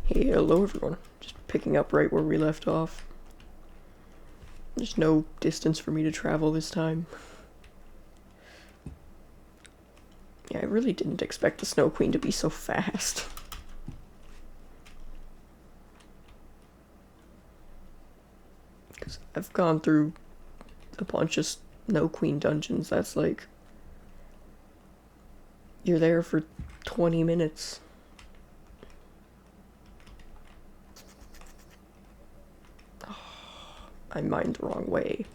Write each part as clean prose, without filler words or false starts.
Hey, hello everyone. Just picking up right where we left off. There's no distance for me to travel this time. Yeah, I really didn't expect the Snow Queen to be so fast. Because I've gone through a bunch of Snow Queen dungeons that's like, you're there for 20 minutes. Oh, I mined the wrong way.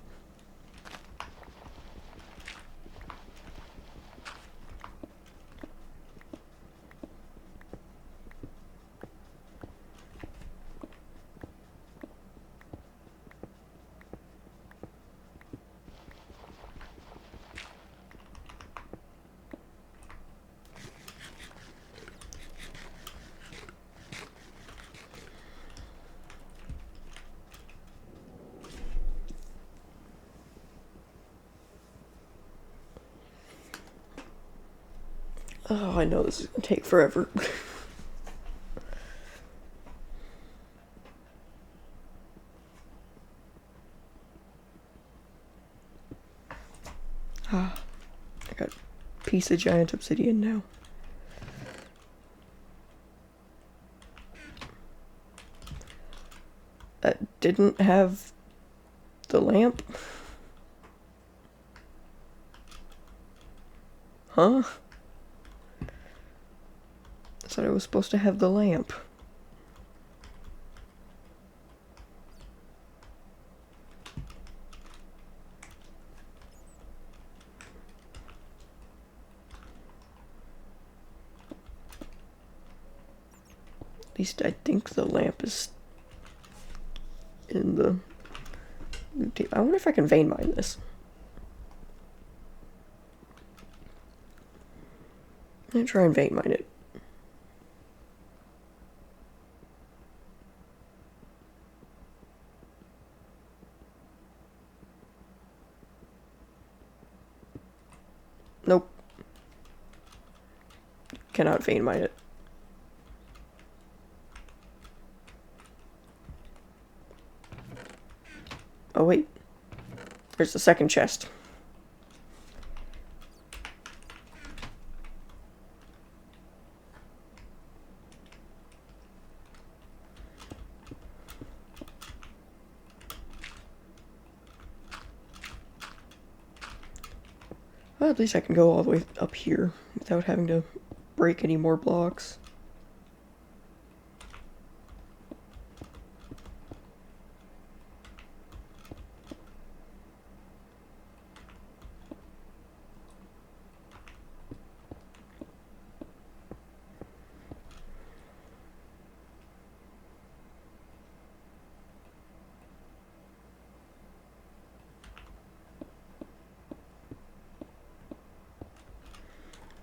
Oh, I know this is gonna take forever. I got a piece of giant obsidian now. That didn't have the lamp? Huh? I thought I was supposed to have the lamp. At least I think the lamp is in the... I wonder if I can vein mine this. I'm gonna try and vein mine it. Nope. Cannot vein mine it. Oh wait. There's the second chest. Well, at least I can go all the way up here without having to break any more blocks.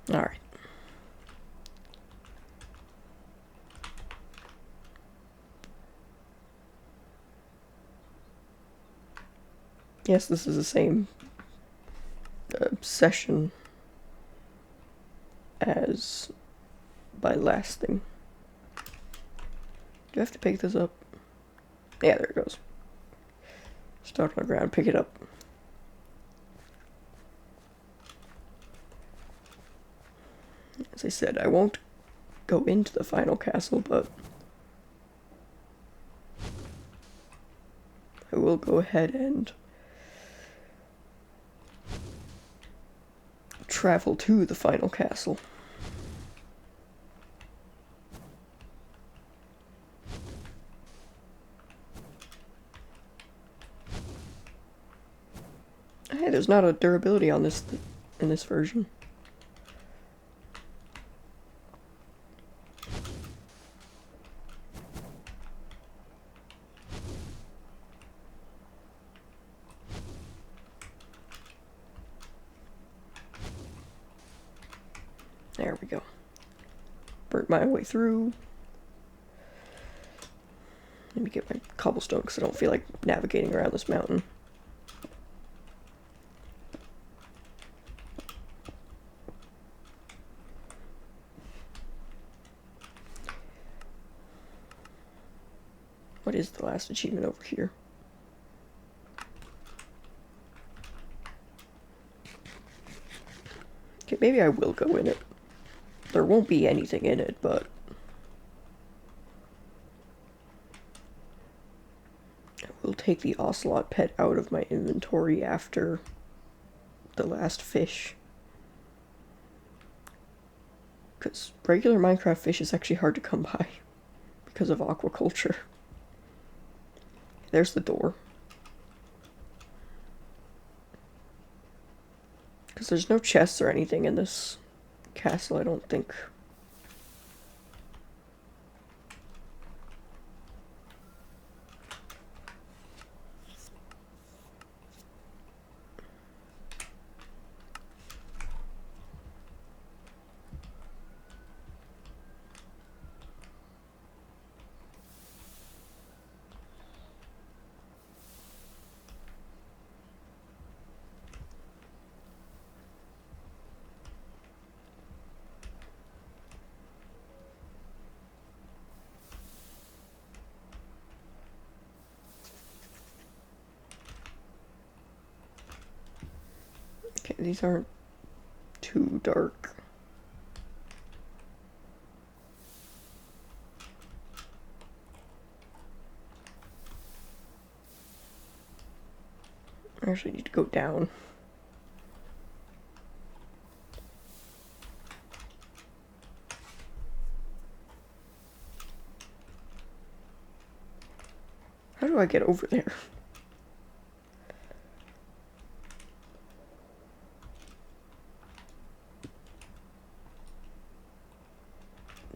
Alright. Yes, this is the same session as my last thing. Do I have to pick this up? Yeah, there it goes. Start on the ground, pick it up. As I said, I won't go into the final castle, but I will go ahead and travel to the final castle. Hey, there's not a durability on this in this version. There we go. Burnt my way through. Let me get my cobblestone because I don't feel like navigating around this mountain. What is the last achievement over here? Okay, maybe I will go in it. There won't be anything in it, but I will take the ocelot pet out of my inventory after the last fish. Because regular Minecraft fish is actually hard to come by because of aquaculture. There's the door. Because there's no chests or anything in this castle, I don't think. Okay, these aren't too dark. I actually need to go down. How do I get over there?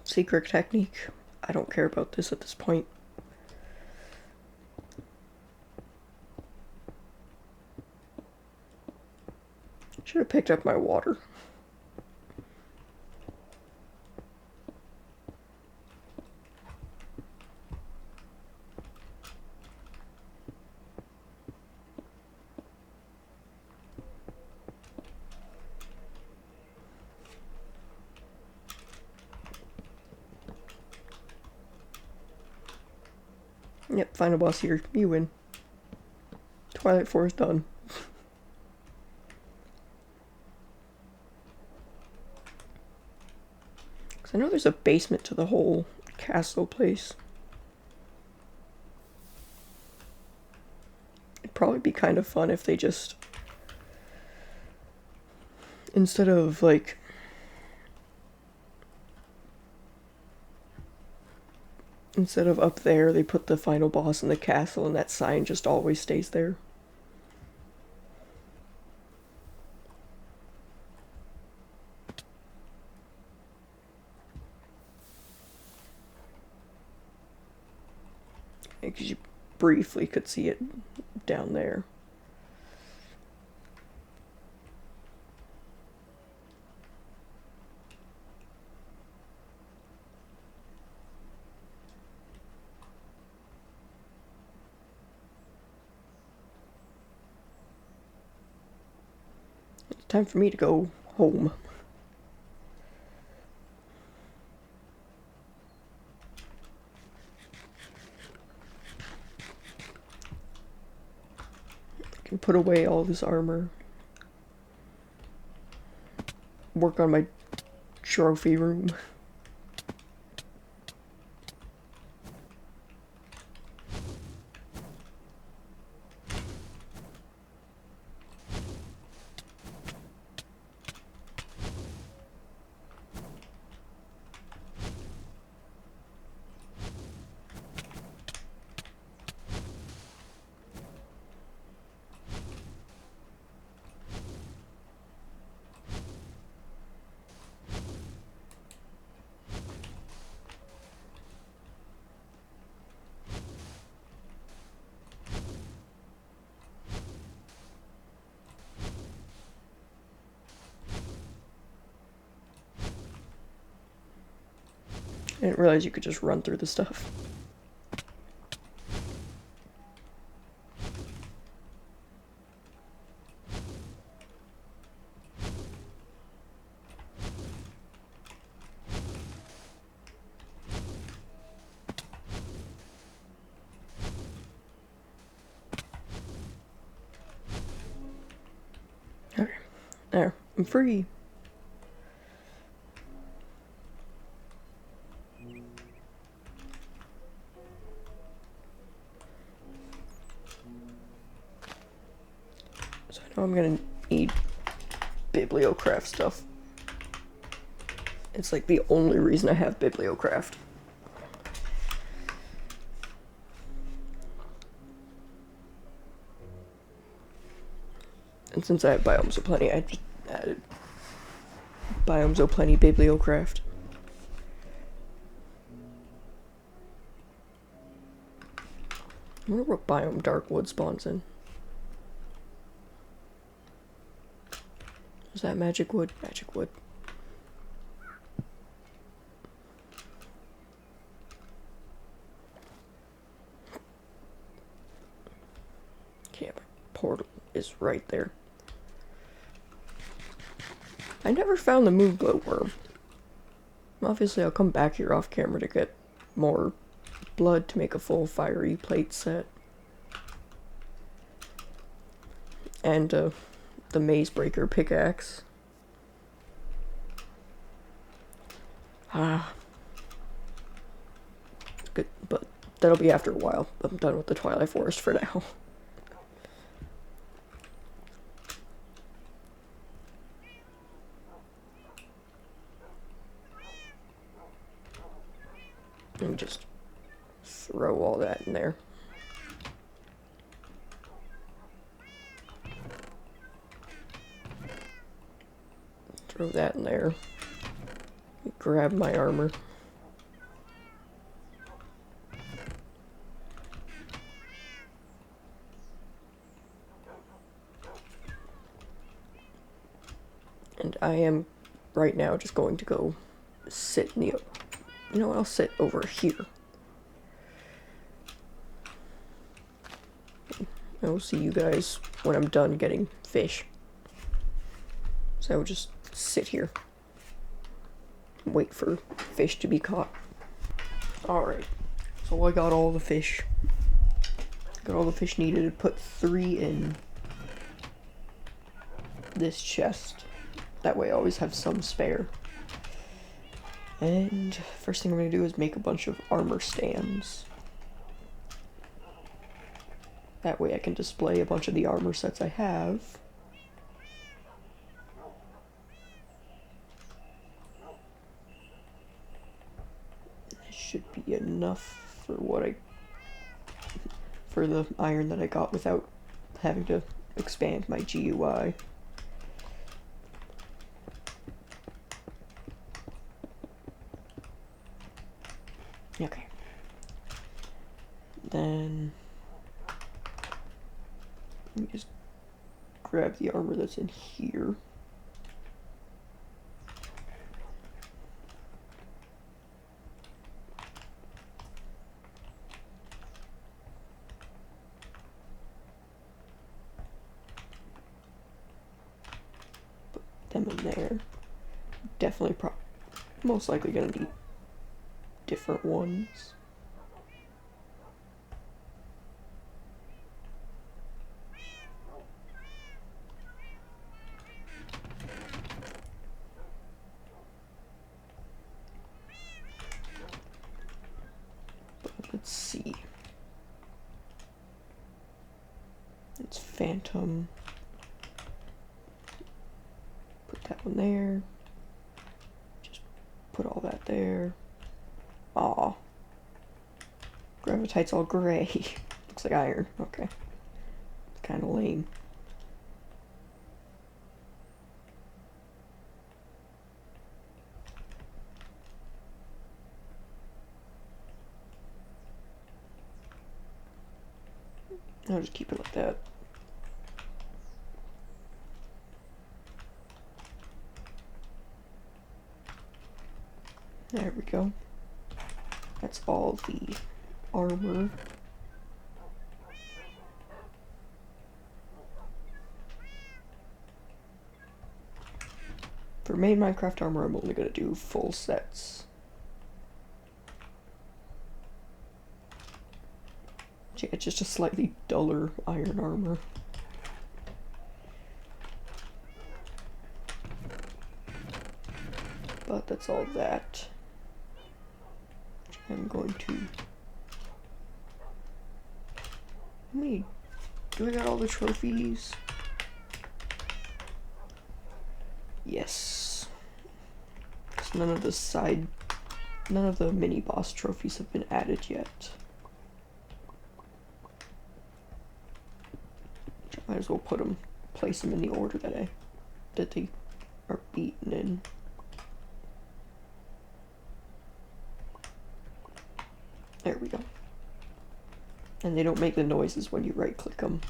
Secret technique. I don't care about this at this point. Should have picked up my water. Yep, final boss here. You win. Twilight Forest done. Because I know there's a basement to the whole castle place. It'd probably be kind of fun if they just, instead of like up there, they put the final boss in the castle and that sign just always stays there. Because you briefly could see it down there. It's time for me to go home. Can put away all this armor. Work on my trophy room. I didn't realize you could just run through the stuff. I'm free. So I know I'm gonna need bibliocraft stuff. It's like the only reason I have bibliocraft. And since I have Biomes O' Plenty, I just added Biomes O' Plenty bibliocraft. I wonder what biome Darkwood spawns in. Is that magic wood? Magic wood. Okay, my portal is right there. I never found the moon glowworm. Obviously, I'll come back here off camera to get more blood to make a full fiery plate set. And the maze breaker pickaxe. Good, but that'll be after a while. I'm done with the Twilight Forest for now. And just throw all that in there. Throw that in there. Grab my armor. And I am right now just going to go sit in the... You know what, I'll sit over here. I will see you guys when I'm done getting fish. So I will just sit here. Wait for fish to be caught. Alright, so I got all the fish. Got all the fish needed to put 3 in this chest. That way I always have some spare. And first thing I'm going to do is make a bunch of armor stands. That way I can display a bunch of the armor sets I have. This should be enough for for the iron that I got without having to expand my GUI. Okay. Then let me just grab the armor that's in here. Put them in there. Definitely most likely gonna need different ones. But let's see. It's Phantom. Put that one there. Just put all that there. Aw. Gravitite's all gray. Looks like iron. Okay. It's kind of lame. I'll just keep it like that. There we go. That's all the armor. For main Minecraft armor, I'm only going to do full sets. Yeah, it's just a slightly duller iron armor. that's all that. I'm going to... How many... Do I got all the trophies? Yes. Because none of the mini boss trophies have been added yet. I might as well place them in the order that they are beaten in. There we go. And they don't make the noises when you right click them.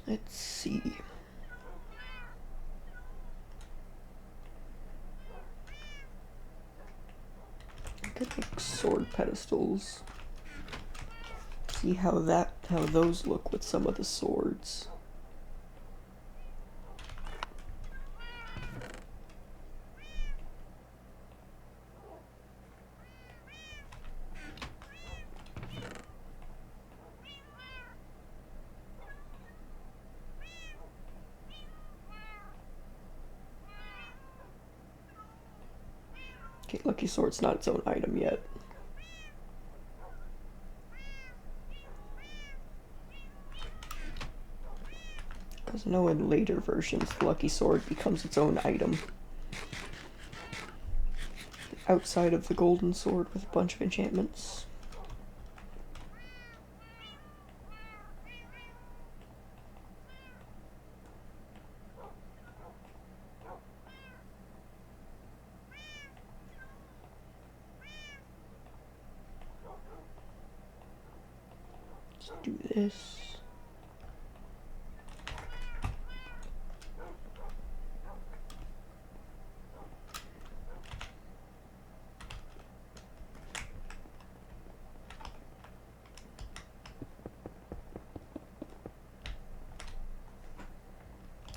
Let's see. I could make sword pedestals. See how those look with some of the swords. Okay, Lucky Sword's not its own item yet. Because I know in later versions, the Lucky Sword becomes its own item. Outside of the Golden Sword with a bunch of enchantments. Do this.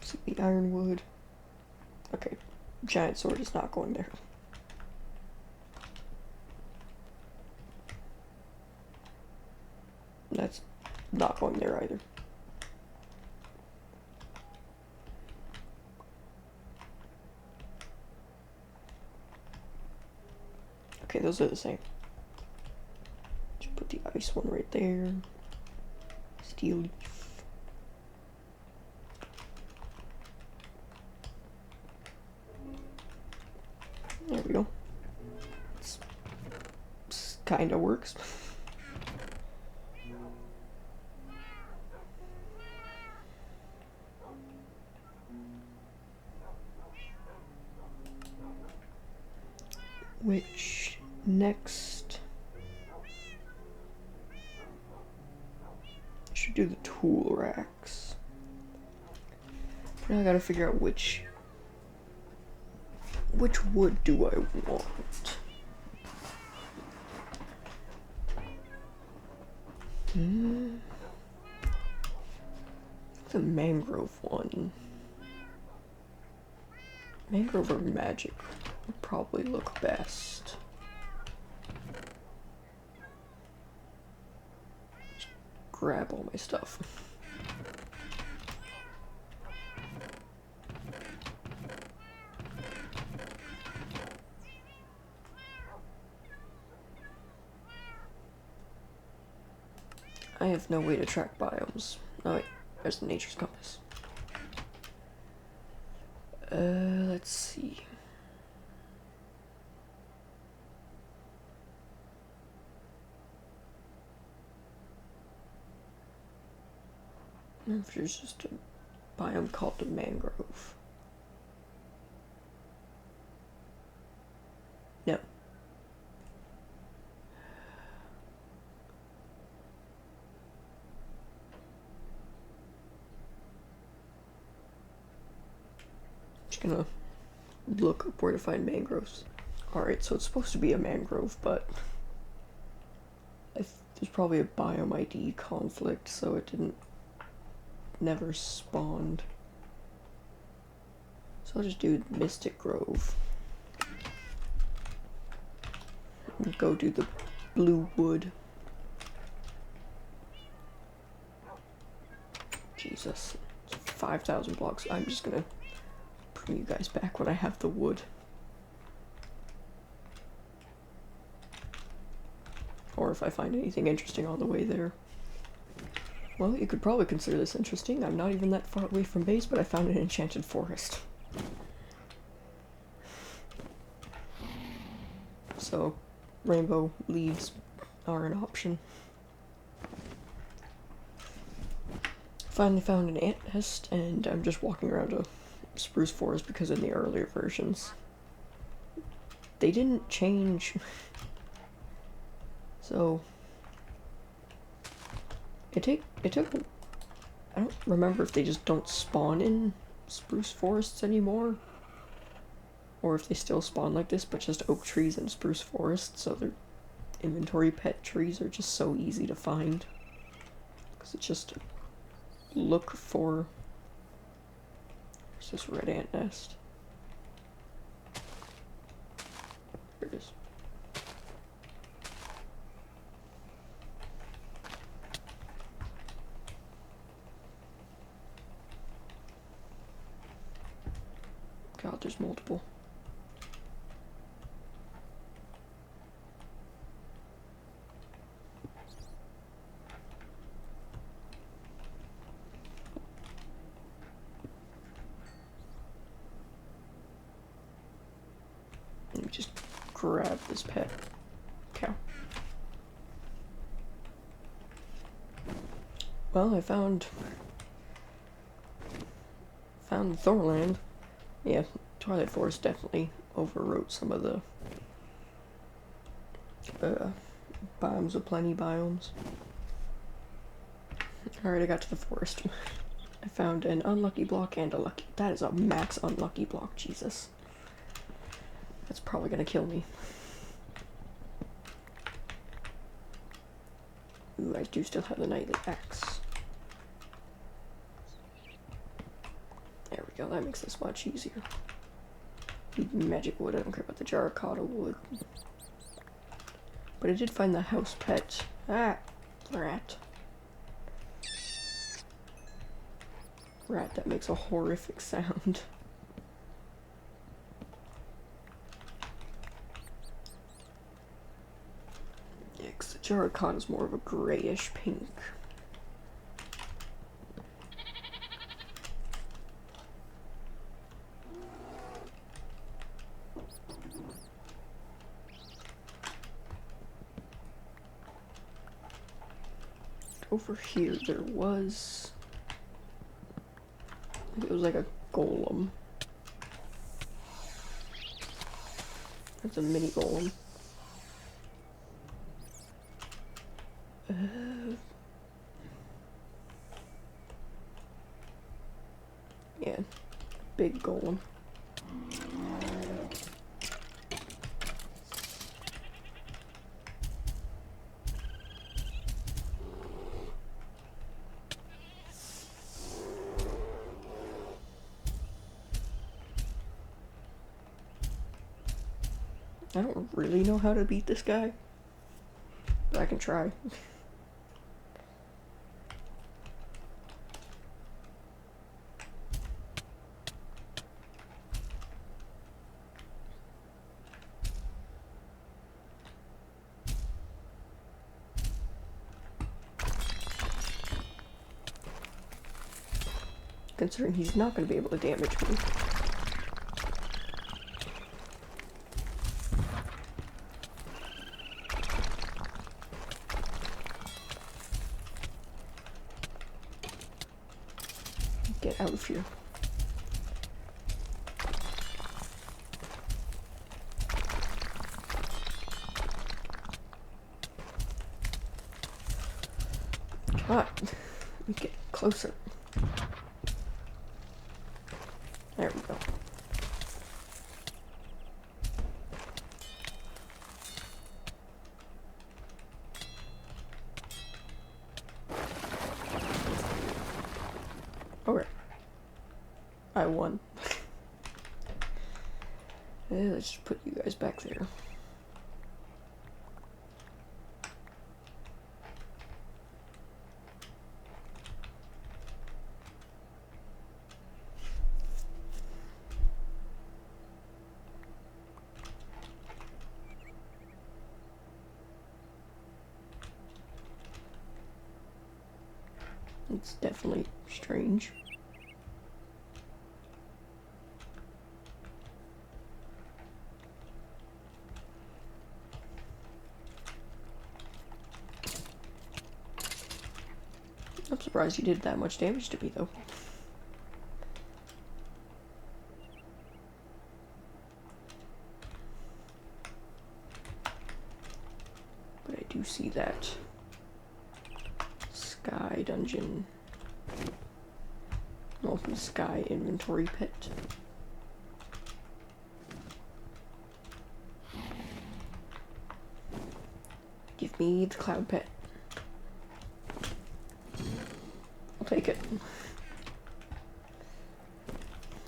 See the ironwood. Okay, giant sword is not going there. That's not going there either. Okay, those are the same. Just put the ice one right there. Steel leaf. There we go. It's kinda works. Which next I should do the tool racks. Now I gotta figure out which wood do I want? The mangrove one. Mangrove or magic would probably look best. Just grab all my stuff. I have no way to track biomes. Oh wait, there's the nature's compass. Let's see. I wonder if there's just a biome called the mangrove. No. Just gonna look up where to find mangroves. Alright, so it's supposed to be a mangrove, but there's probably a biome ID conflict, so it never spawned. So I'll just do Mystic Grove. And go do the blue wood. Jesus. 5,000 blocks. I'm just gonna bring you guys back when I have the wood. Or if I find anything interesting on the way there. Well, you could probably consider this interesting. I'm not even that far away from base, but I found an enchanted forest. So, rainbow leaves are an option. Finally found an ant nest, and I'm just walking around a spruce forest because in the earlier versions they didn't change. So it took I don't remember if they just don't spawn in spruce forests anymore, or if they still spawn like this but just oak trees and spruce forests, so their inventory pet trees are just so easy to find because it's just look for. Where's this red ant nest? Here it is. God, there's multiple. Let me just grab this pet cow. Well, I found the Thorland. Yeah, Twilight Forest definitely overwrote some of the biomes of plenty biomes. Alright, I got to the forest. I found an unlucky block and a lucky. That is a max unlucky block, Jesus. That's probably gonna kill me. Ooh, I do still have the nightly axe. There we go, that makes this much easier. Magic wood, I don't care about the Draconic wood. But I did find the house pet. Ah, rat. Rat that makes a horrific sound. Yeah, because the Draconic is more of a grayish pink. Over here there was, it was like a golem. That's a mini golem. Yeah, big golem. I don't really know how to beat this guy, but I can try. Considering he's not going to be able to damage me. Get out of here. Come on. Let me get closer. There we go. Okay. I won. Let's just put you guys back there. It's definitely strange. I'm surprised you did that much damage to me, though. But I do see that sky dungeon. Open sky inventory pit. Give me the cloud pit. I'll take it.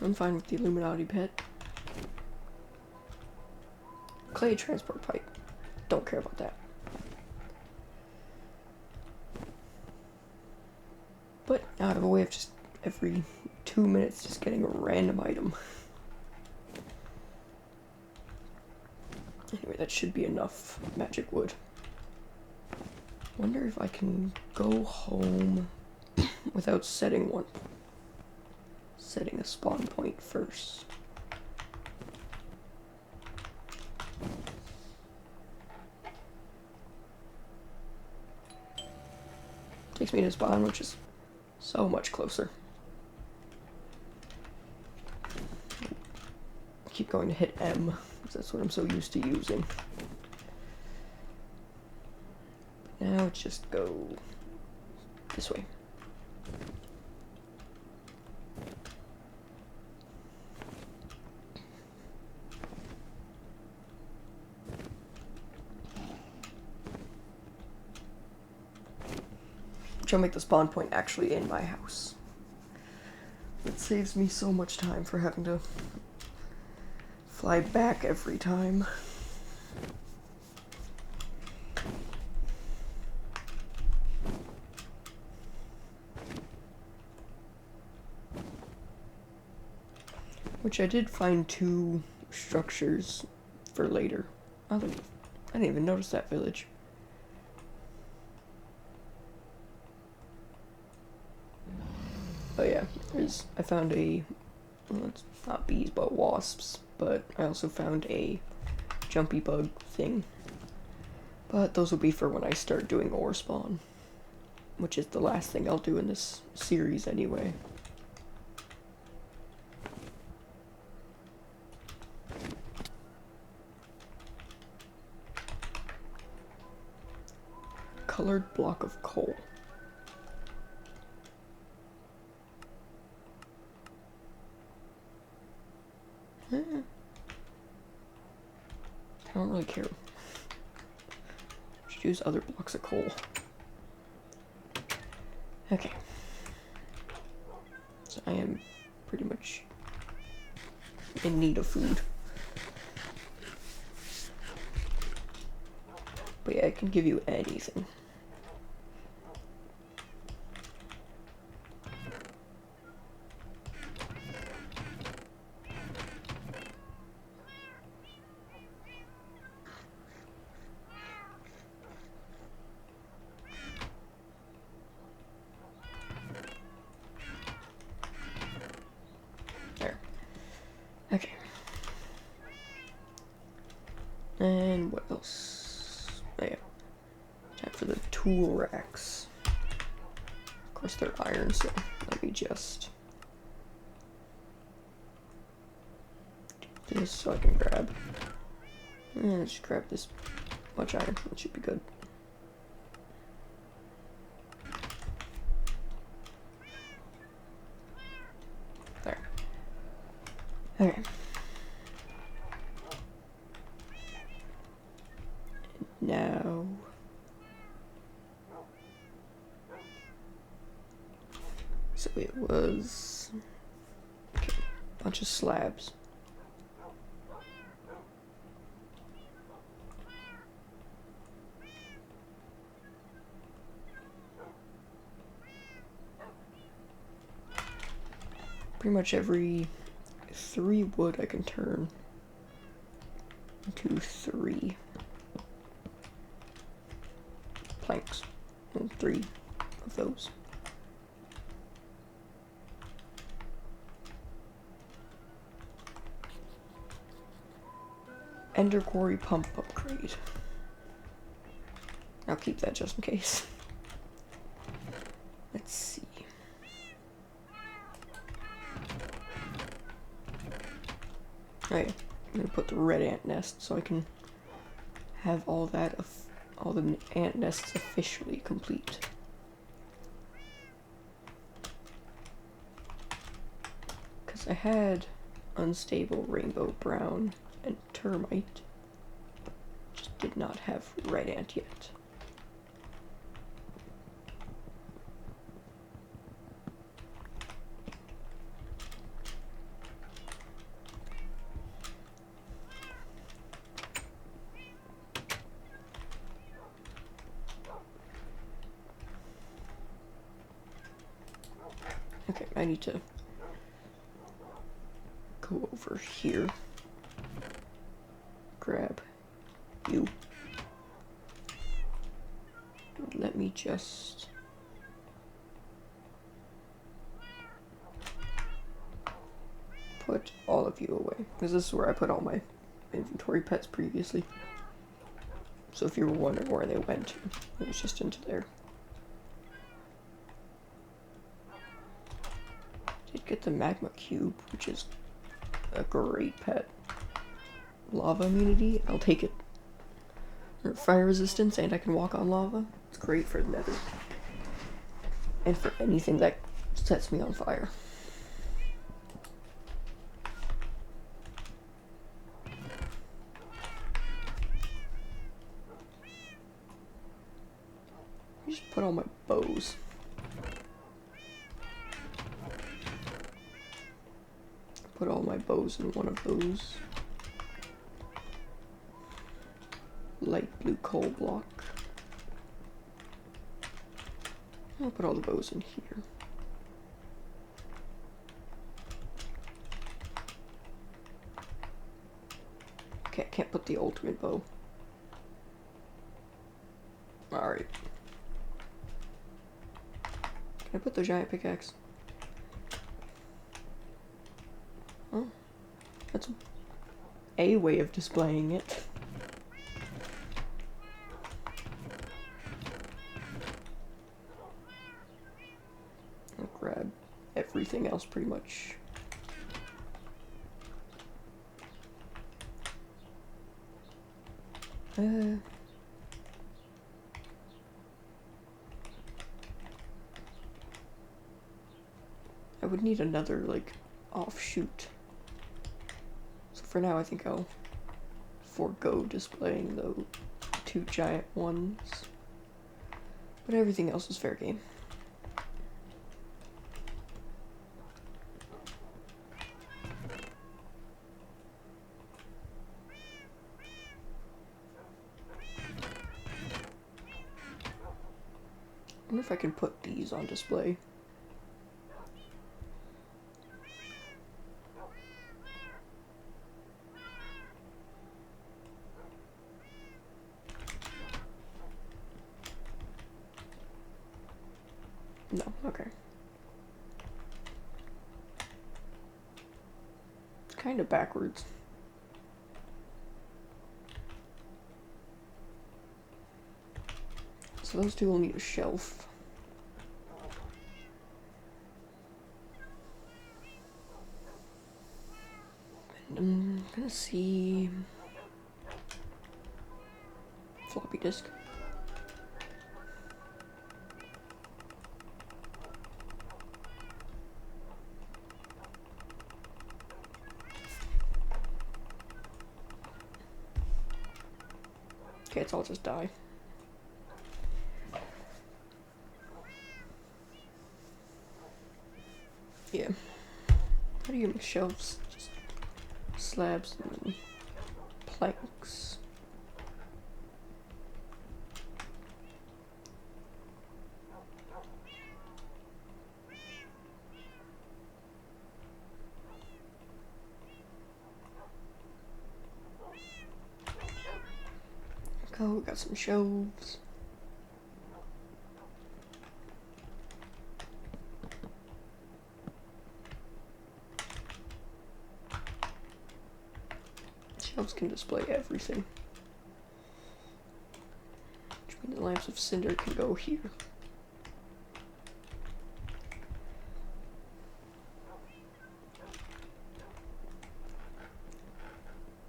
I'm fine with the Illuminati pit. Clay transport pipe. Don't care about that. But I have a way of just every 2 minutes just getting a random item. Anyway, that should be enough magic wood. Wonder if I can go home without setting one. Setting a spawn point first. Takes me to spawn, which is so much closer. I keep going to hit M, because that's what I'm so used to using. Now just go this way. Which I'll make the spawn point actually in my house. It saves me so much time for having to fly back every time. Which I did find 2 structures for later. I didn't even notice that village. Oh yeah, I found well, it's not bees but wasps, but I also found a jumpy bug thing. But those will be for when I start doing Orespawn, which is the last thing I'll do in this series anyway. Colored block of coal. I don't really care. Should use other blocks of coal. Okay. So I am pretty much in need of food. But yeah, I can give you anything. There. Okay. And what else? Oh yeah. Time for the tool racks. Of course they're iron, so let me just do this so I can grab. And just grab this much iron. That should be good. There. Okay. Now so it was a bunch of slabs. Pretty much every 3 wood I can turn into 3 planks. And 3 of those. Ender Quarry pump upgrade. I'll keep that just in case. Let's see. Oh yeah, I'm gonna put the red ant nest so I can have all that all the ant nests officially complete. Because I had unstable rainbow brown and termite, just did not have red ant yet. Okay, I need to go over here, grab you. Let me just put all of you away, because this is where I put all my inventory pets previously. So if you were wondering where they went, it was just into there. Did get the magma cube, which is a great pet. Lava immunity, I'll take it. Fire resistance, and I can walk on lava. It's great for the nether. And for anything that sets me on fire. Just put all my bows. Put all my bows in one of those. Light blue coal block. I'll put all the bows in here. Okay, I can't put the ultimate bow. Alright. Can I put the giant pickaxe? Oh, that's a way of displaying it. I'll grab everything else pretty much. I would need another, like, offshoot. So for now, I think I'll forego displaying the 2 giant ones. But everything else is fair game. I wonder if I can put these on display. No, okay. It's kind of backwards. So those two will need a shelf. And I'm gonna see floppy disk. Okay, it's all just die. Yeah. How do you make shelves? Just slabs and planks. Go, we got some shelves. Shelves can display everything. Which means the lamps of cinder can go here.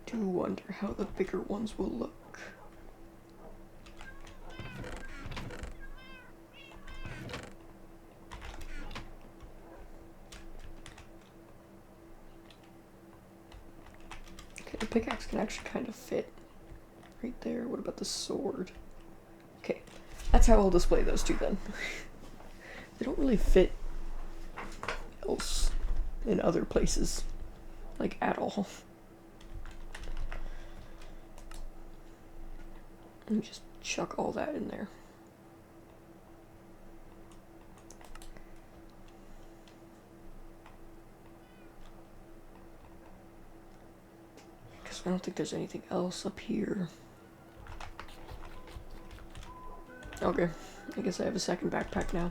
Do wonder how the bigger ones will look. Okay, the pickaxe can actually kind of fit right there. What about the sword? Okay, that's how I'll display those two then. They don't really fit else in other places, like at all. Let me just chuck all that in there. Because I don't think there's anything else up here. Okay, I guess I have a second backpack now.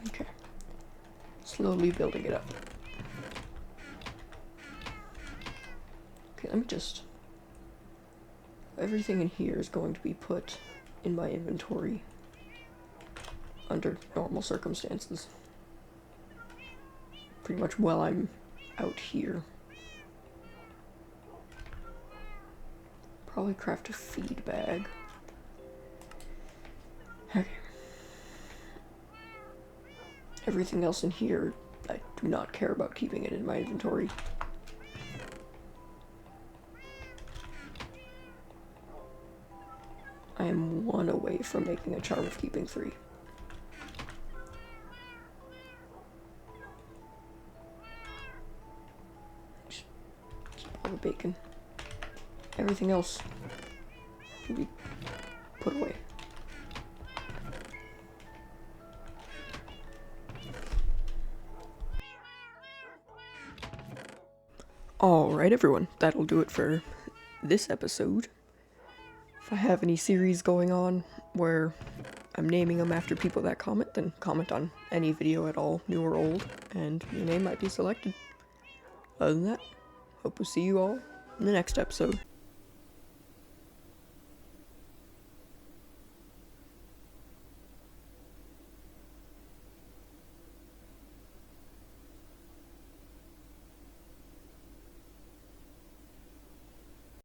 Okay, slowly building it up. Okay, let me just... Everything in here is going to be put in my inventory under normal circumstances. Pretty much while I'm out here. Probably craft a feed bag. Okay. Everything else in here, I do not care about keeping it in my inventory. I am 1 away from making a charm of keeping 3. Just keep all the bacon. Everything else can be put away. Alright everyone, that'll do it for this episode. If I have any series going on where I'm naming them after people that comment, then comment on any video at all, new or old, and your name might be selected. Other than that, hope we'll see you all in the next episode.